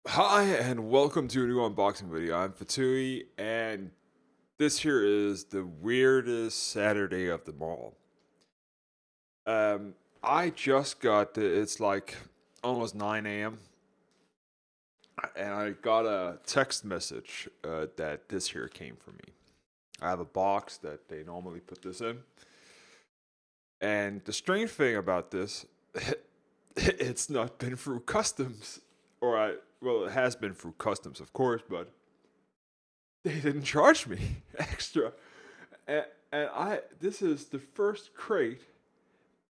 Hi and welcome to a new unboxing video. I'm Fettouhi and this here is the weirdest Saturday of them all. I just got it's like almost 9 a.m. and I got a text message that this here came from me. I have a box that they normally put this in. And the strange thing about this, it's not been through customs. Well, it has been through customs, of course, but they didn't charge me extra. And this is the first crate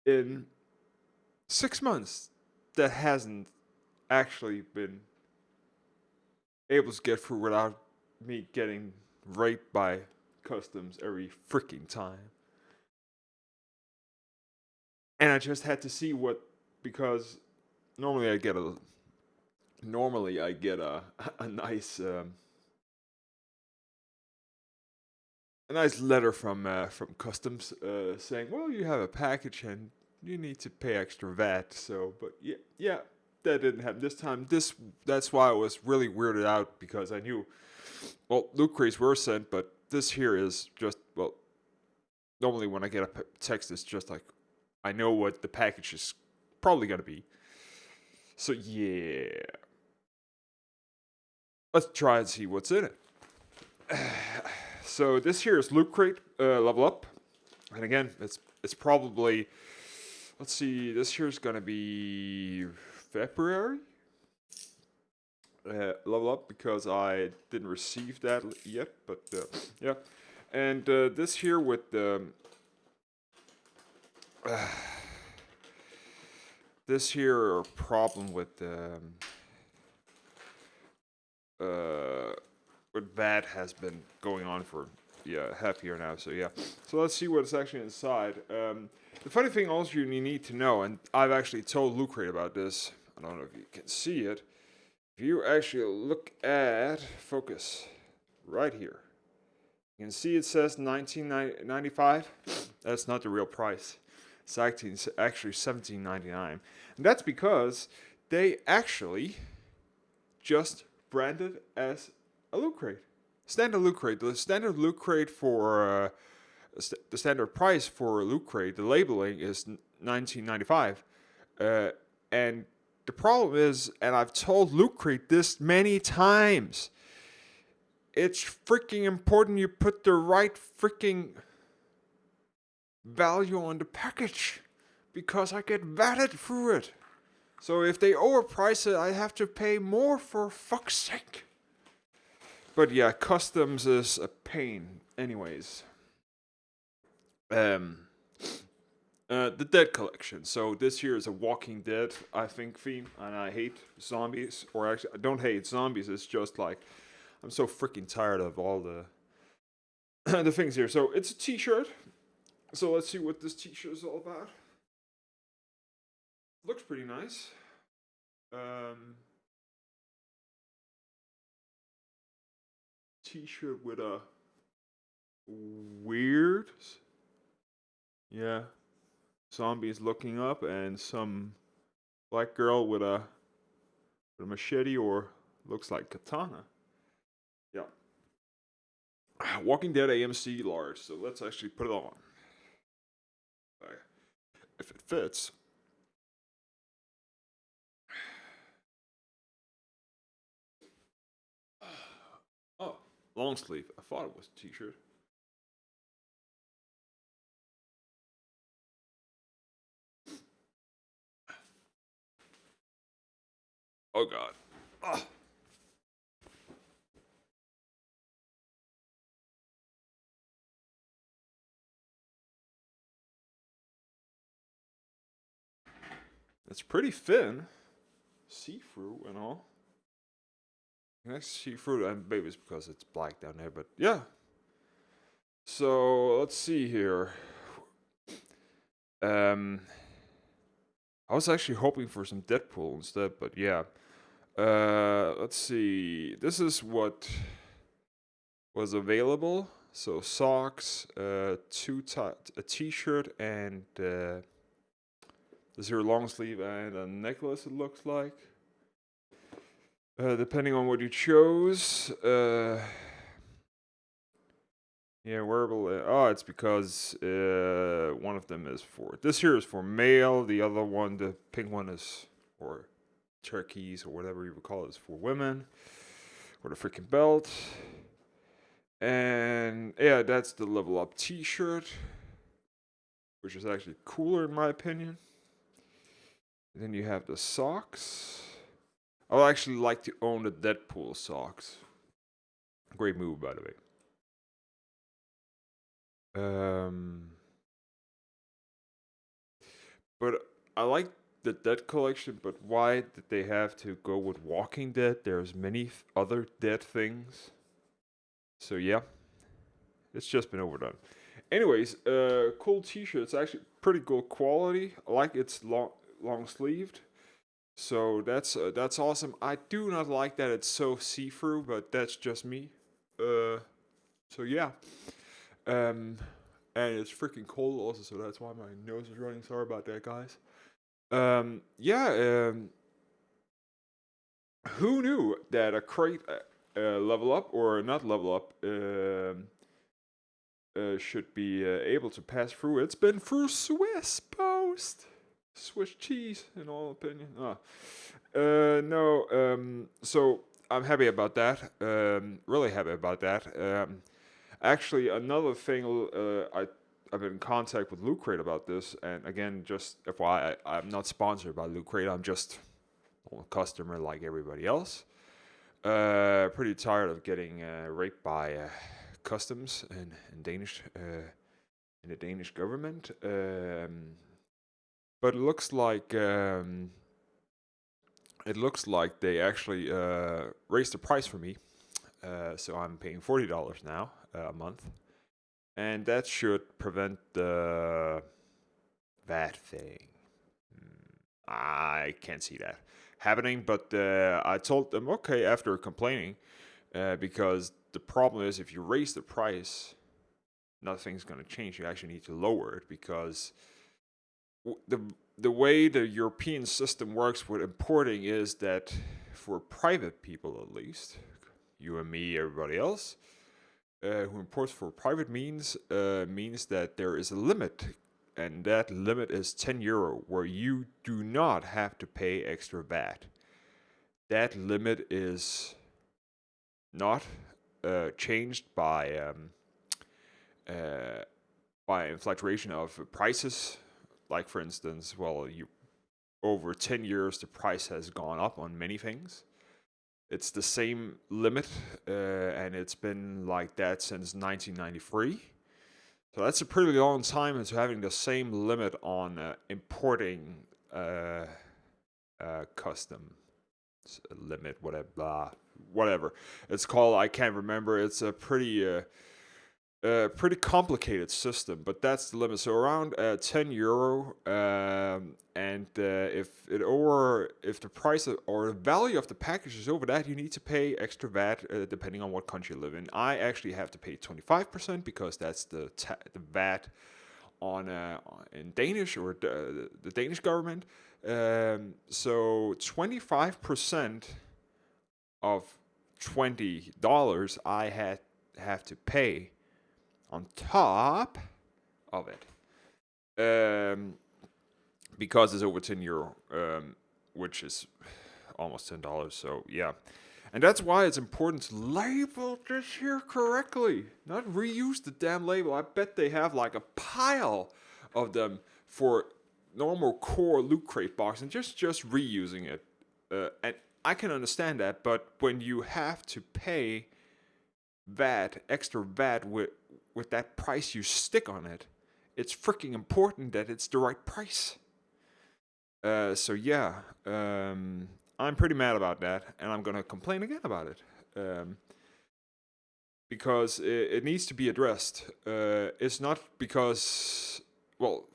in 6 months that hasn't actually been able to get through without me getting raped by customs every freaking time. And I just had to see what, because normally I get a normally I get a nice a nice letter from customs saying, well, you have a package and you need to pay extra VAT. So, but yeah, that didn't happen this time. That's why I was really weirded out, because I knew, well, loot crates were sent, but this here is just, well, normally when I get a text, it's just like I know what the package is probably gonna be. So yeah, let's try and see what's in it. So this here is Loot Crate Levelup, and again, it's probably, let's see, this here's gonna be February. Level up, because I didn't receive that yet, but yeah. And this here with the this here problem with VAT has been going on for half a year now. So yeah, so let's see what's actually inside. The funny thing also you need to know, and I've actually told Loot Crate about this. I don't know if you can see it. If you actually look at focus right here, you can see it says 1995. That's not the real price. It's actually $17.99, and that's because they actually just branded as a loot crate. Standard loot crate. The standard loot crate for the standard price for loot crate, the labeling is 1995, and the problem is, and I've told Loot Crate this many times, it's freaking important you put the right freaking value on the package, because I get vatted through it. So if they overprice it, I have to pay more, for fuck's sake. But yeah, customs is a pain. Anyways, um, the Dead collection. So this here is a Walking Dead, I think, theme, and I hate zombies. Or actually, I don't hate zombies. It's just like I'm so freaking tired of all the the things here. So it's a T-shirt. So let's see what this T-shirt is all about. Looks pretty nice. Um, T-shirt with a weird, yeah, zombies looking up, and some black girl with a machete, or looks like katana. Yeah. Walking Dead AMC large. So let's actually put it on. If it fits. Oh, long sleeve. I thought it was a t-shirt. Oh god. Oh. It's pretty thin. See-through and all. You can actually see through it, and maybe it's because it's black down there, but yeah. So let's see here. Um, I was actually hoping for some Deadpool instead, but yeah. Let's see. This is what was available. So socks, a t-shirt, and this here long sleeve, and a necklace. It looks like. Depending on what you chose. Yeah, wearable. Oh, it's because one of them is for this here is for male. The other one, the pink one, is or turkeys or whatever you would call it, is for women. Or the freaking belt. And yeah, that's the Level Up T-shirt, which is actually cooler in my opinion. And then you have the socks. I would actually like to own the Deadpool socks. Great move, by the way. But I like the Dead collection, but why did they have to go with Walking Dead? There's many other Dead things. So yeah, it's just been overdone. Anyways, cool t-shirt. It's actually pretty good quality. I like it's long sleeved. So that's awesome. I do not like that it's so see-through, but that's just me. So yeah. Um, and it's freaking cold also, so that's why my nose is running. Sorry about that, guys. Yeah. Who knew that a crate, level up or not level up, should be able to pass through? It's been through Swiss Post, Swiss cheese, in all opinion. No. So I'm happy about that. Really happy about that. Actually, another thing, I've been in contact with lootcrate about this, and again, just FYI, I'm not sponsored by lootcrate. I'm just a customer like everybody else. Pretty tired of getting raped by customs and Danish in the Danish government. But it looks like they actually raised the price for me. So I'm paying $40 now a month, and that should prevent the VAT thing. I can't see that happening, but I told them okay after complaining, because the problem is if you raise the price, nothing's going to change. You actually need to lower it because the way the European system works with importing is that for private people at least, you and me, everybody else, who imports for private means that there is a limit, and that limit is €10, where you do not have to pay extra VAT. That limit is not changed by inflation of prices. Like for instance, over 10 years the price has gone up on many things. It's the same limit, and it's been like that since 1993. So that's a pretty long time into having the same limit on importing custom limit, whatever it's called. I can't remember. It's a pretty complicated system, but that's the limit. So around €10, and if the price or the value of the package is over that, you need to pay extra VAT depending on what country you live in. I actually have to pay 25% because that's the VAT on in Danish or the Danish government. So 25% of $20 I have to pay on top of it, because it's over €10, which is almost $10. So yeah, and that's why it's important to label this here correctly, not reuse the damn label. I bet they have like a pile of them for normal core Loot Crate box and just reusing it. And I can understand that, but when you have to pay extra VAT with that price you stick on it, it's freaking important that it's the right price. So yeah, I'm pretty mad about that, and I'm gonna complain again about it, because it needs to be addressed. It's not because, well,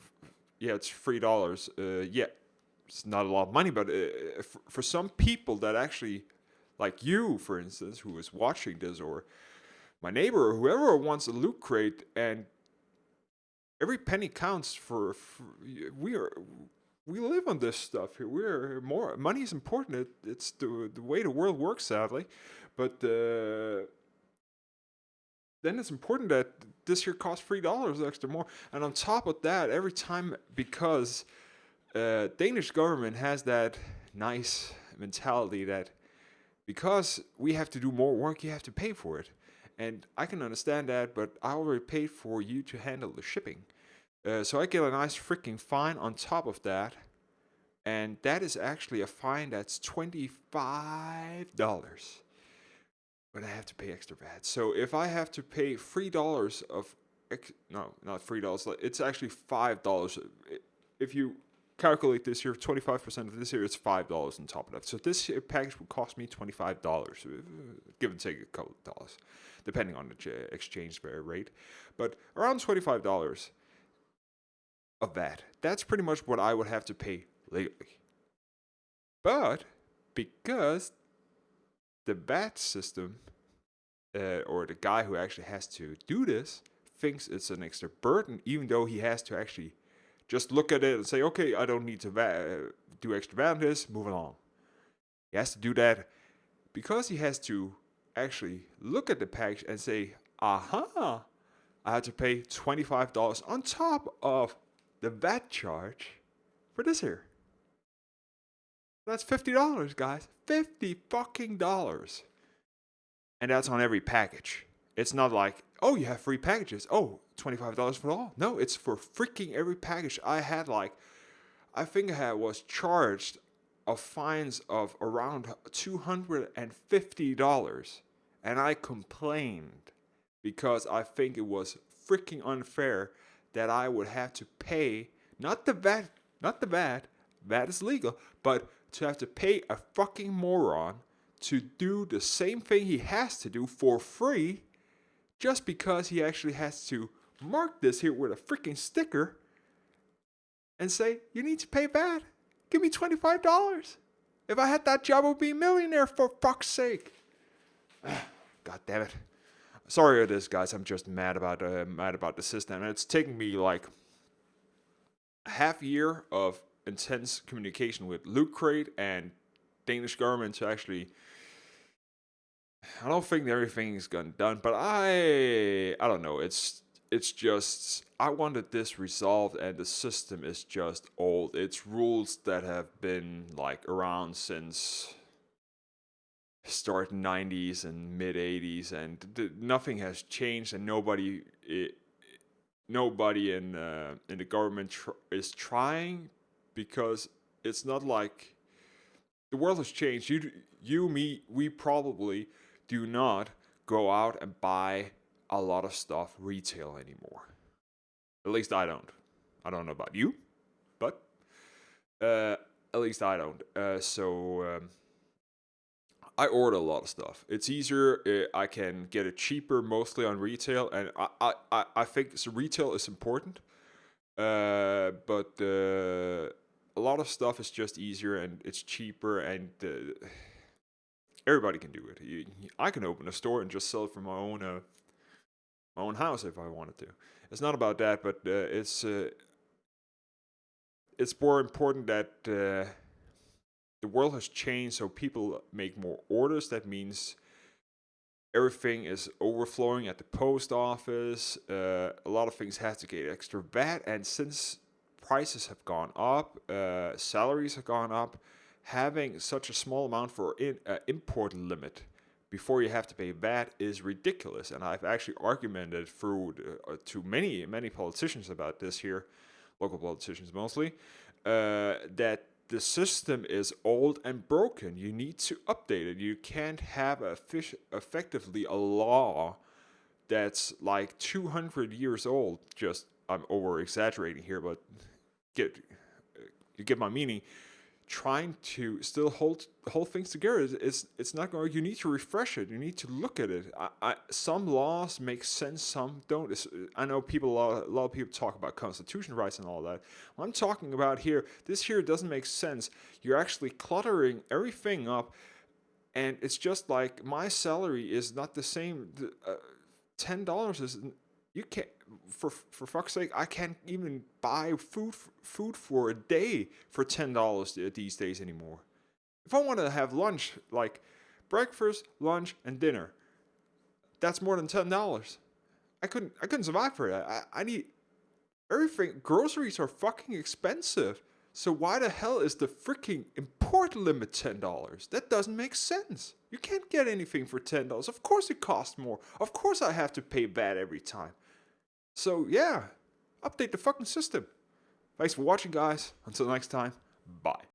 yeah, it's $3. Yeah, it's not a lot of money, but for some people that actually, like you, for instance, who is watching this, or my neighbor, or whoever wants a Loot Crate, and every penny counts. we live on this stuff here. We're more money is important. It's the way the world works, sadly. But then it's important that this here costs $3 extra more. And on top of that, every time, because Danish government has that nice mentality that because we have to do more work, you have to pay for it. And I can understand that, but I already paid for you to handle the shipping. So I get a nice freaking fine on top of that. And that is actually a fine that's $25. But I have to pay extra VAT. So if I have to pay $3 of, no, not $3, it's actually $5. If you calculate this here, 25% of this here, it's $5 on top of that. So this package would cost me $25, give and take a couple of dollars, depending on the exchange rate. But around $25 of that. That's pretty much what I would have to pay legally. But because the VAT system, or the guy who actually has to do this, thinks it's an extra burden, even though he has to actually just look at it and say, okay, I don't need to do extra VAT on this, move along. He has to do that because he has to actually look at the package and say, aha, I have to pay $25 on top of the VAT charge for this here. That's $50, guys. $50 fucking dollars. And that's on every package. It's not like, oh, you have free packages. Oh, $25 for all. No, it's for freaking every package. I think I was charged of fines of around $250. And I complained because I think it was freaking unfair that I would have to pay, not the VAT, VAT is legal, but to have to pay a fucking moron to do the same thing he has to do for free just because he actually has to mark this here with a freaking sticker and say, you need to pay VAT. Give me $25. If I had that job, I would be a millionaire, for fuck's sake. God damn it. Sorry about this, guys. I'm just mad about the system. And it's taken me like a half year of intense communication with lootcrate and Danish government to actually. I don't think everything's gotten done, but I don't know. It's just I wanted this resolved, and the system is just old. It's rules that have been like around since start 90s and mid 80s, and nothing has changed, and nobody in the government is trying, because it's not like the world has changed. Me, we probably do not go out and buy a lot of stuff retail anymore. At least I don't. I don't know about you, but at least I don't. So I order a lot of stuff. It's easier. I can get it cheaper, mostly on retail, and I think retail is important. But a lot of stuff is just easier and it's cheaper, and everybody can do it. I can open a store and just sell it from my own house if I wanted to. It's not about that, but it's more important that the world has changed, so people make more orders. That means everything is overflowing at the post office. A lot of things have to get extra VAT, and since prices have gone up, salaries have gone up, having such a small amount for import limit before you have to pay VAT is ridiculous. And I've actually argumented through to many politicians about this here, local politicians mostly, that the system is old and broken. You need to update it. You can't have effectively a law that's like 200 years old. Just, I'm over exaggerating here, but you get my meaning. Trying to still hold things together, it's not going. You need to refresh it. You need to look at it. Some laws make sense, some don't. I know a lot of people talk about constitution rights and all that. What I'm talking about here, this here doesn't make sense. You're actually cluttering everything up, and it's just like my salary is not the same. $10 is. You can't, for fuck's sake, I can't even buy food for a day for $10 these days anymore. If I want to have lunch, like breakfast, lunch, and dinner, that's more than $10. I couldn't survive for that. I need everything. Groceries are fucking expensive. So why the hell is the freaking import limit $10? That doesn't make sense. You can't get anything for $10. Of course it costs more. Of course I have to pay that every time. So yeah, update the fucking system. Thanks for watching, guys. Until next time, bye.